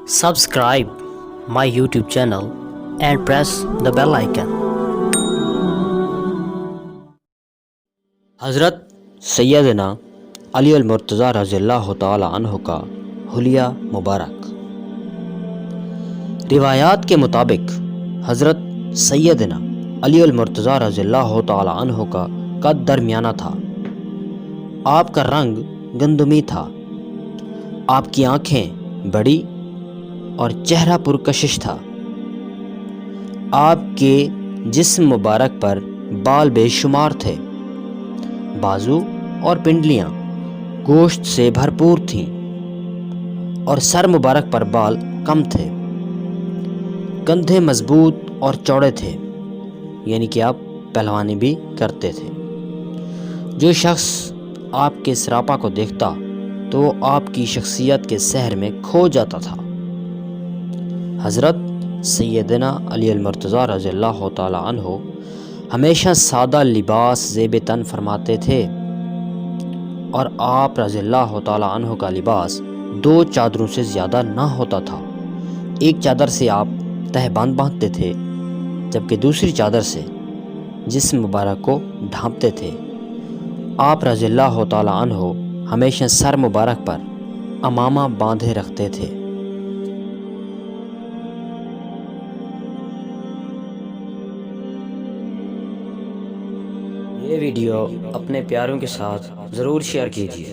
subscribe my YouTube channel and press the bell icon. حضرت سیدنا علی المرتضیٰ رضی اللہ تعالی عنہ کا حلیہ مبارک۔ روایات کے مطابق حضرت سیدنا علی المرتضیٰ رضی اللہ تعالی عنہ کا قد درمیانہ تھا۔ آپ کا رنگ گندمی تھا، آپ کی آنکھیں بڑی اور چہرہ پرکشش تھا۔ آپ کے جسم مبارک پر بال بے شمار تھے، بازو اور پنڈلیاں گوشت سے بھرپور تھیں، اور سر مبارک پر بال کم تھے۔ کندھے مضبوط اور چوڑے تھے، یعنی کہ آپ پہلوانی بھی کرتے تھے۔ جو شخص آپ کے سراپا کو دیکھتا تو وہ آپ کی شخصیت کے سحر میں کھو جاتا تھا۔ حضرت سیدنا علی المرتضیٰ رضی اللہ تعالی عنہ ہمیشہ سادہ لباس زیب تن فرماتے تھے، اور آپ رضی اللہ تعالی عنہ کا لباس 2 چادروں سے زیادہ نہ ہوتا تھا۔ ایک چادر سے آپ تہبند باندھتے تھے، جبکہ دوسری چادر سے جسم مبارک کو ڈھانپتے تھے۔ آپ رضی اللہ تعالی عنہ ہمیشہ سر مبارک پر عمامہ باندھے رکھتے تھے۔ یہ ویڈیو اپنے پیاروں کے ساتھ ضرور شیئر کیجیے۔